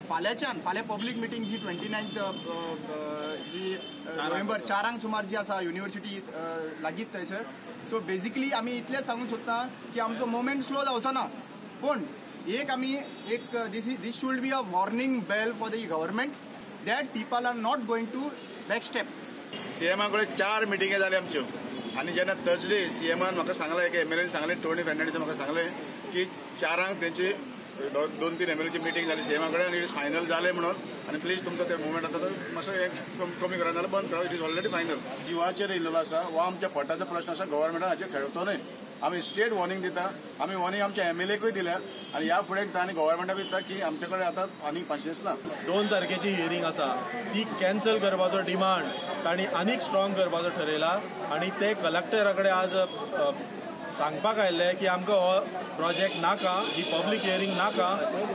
फाल्या public meeting जी 29 जी November 4 सुमार जी आसा युनिव्हर्सिटी लागीत थंयसर. सो बेजिकली आमी इतलेंच सांगूंक सोदता की आमचो मोमेंट स्लो जावचो ना, पूण this should be a warning bell for the government that people are not going to backstep. सीएमा कडेन 4 मिटिंगे जाल्यो आमच्यो आनी जेन्ना थर्सडे सीएमान म्हाका सांगलें, एक एमएलएन सांगलें, टोनी फेर्नांडीसान म्हाका सांगलें की 4 तेंची 2-3 एमएलएची मिटींग जाली सीएमा कडेन आनी इट इज फायनल जालें म्हणून. आनी प्लीज तुमचो ते मुवमेंट आसा तो मातसो कमी करा नाल्यार बंद करा. It is already final. जिवाचेर येयल्लो आसा हो आमच्या पोटाचो प्रश्न आसा. गव्हर्मेंटान हाचेर खेळतो न्हय. आमी स्टेट वॉर्निंग दिता. आमी वॉर्निंग आमच्या एमएलएकूय दिल्या आनी ह्या फुडें दिता आनी गव्हर्मेंटाक दिता की आमचे कडेन आतां आनी पाशियेंस ना. 2 तारखेची हियरिंग आसा ती कॅन्सल करपाचो डिमांड तांणी आनीक स्ट्रॉंग करपाचो ठरयला आनी ते कलेक्टरा कडेन आज सांगपाक आयिल्ले की आमकां हो प्रोजेक्ट नाका, ही पब्लीक हियरिंग नाका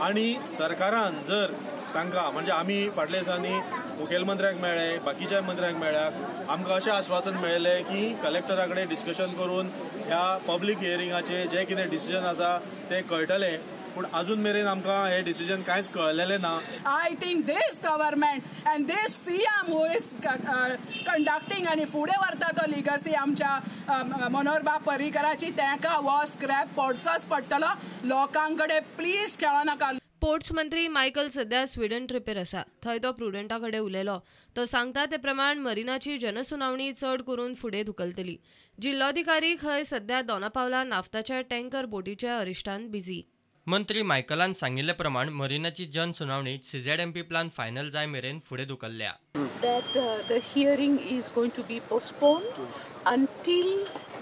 आनी सरकारान जर तांकां म्हणजे आमी फाटल्या दिसांनी मुखेलमंत्र्याक मेळ्ळे, बाकीच्या मंत्र्यांक मेळ्ळ्याक आमकां अशें आश्वासन मेळिल्लें की कलेक्टरा कडेन डिस्कशन करून ह्या पब्लीक हियरिंगाचे जे कितें डिसिजन आसा ते कळटलें. पूण अजून मेरेन आमकां हे डिसिजन कांयच कळलेलें ना. I think this government and this CM who is conducting आनी फुडें व्हरता तो लिगसी आमच्या मनोहर पर्रीकराची, ताका हो स्क्रॅप पडचोच पडटलो. लोकां कडेन प्लीज खेळो नाका. स्पोर्ट्स मंत्री मायकल सध्या स्वीडन ट्रिपेर आसा. थंय तो प्रुडंटा कडेन उलयलो. तो सांगता ते प्रमाण मरिनाची जनसुनावणी चड करून फुडें धुकलतली. जिल्लोधिकारी खंय सध्या दोनापावला नाफ्ताच्या टँकर बोटीच्या अरिश्टान बिझी. मंत्री मायकलान सांगिल्ले प्रमाण मरिनाची जनसुनावणी सीझेडएमपी प्लान फायनल जाय मेरेन फुडें धुकल्ल्या. That the hearing is going to be postponed until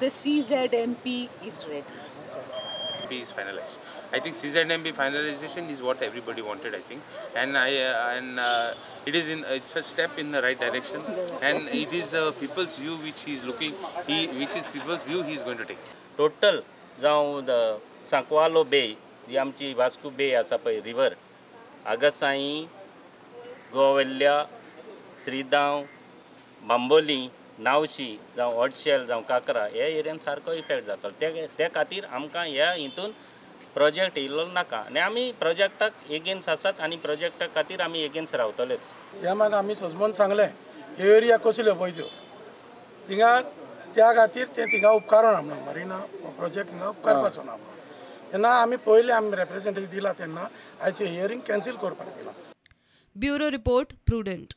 the CZMP is ready. Is finalized. I think CZMP finalization is what everybody wanted, I think, and it's a step in the right direction, and it is people's view which he is looking, which is people's view he is going to take. Total जावं सांकवालो बे जी आमची वास्को बे आसा पळय river हांगा साई गोवेल्ल्या श्रीदांव बांबोली नावशी जावं ऑडशेल जावं काकरा ह्या एरियान सारको इफेक्ट जाता. त्या खातीर आमकां ह्या हितून प्रोजेक्ट येयल्लो नाका आनी आमी प्रोजेक्टाक एगेन्स्ट आसात आनी प्रोजेक्टा खातीर आमी एगेन्स्ट रावतलेच. सीएमाक आमी सजमून सांगलें ह्यो एरिया कसल्यो पळय त्यो थिंगा त्या खातीर ते थिंगा उपकारूं ना म्हणून मरिना प्रोजेक्ट थिंगा उपकारपाचो ना म्हणून. तेन्ना आमी पयलीं आमी रिप्रेझेंटेटिव्ह दिला तेन्ना आयचें हियरिंग कॅन्सील करपाक दिला. Bureau report prudent.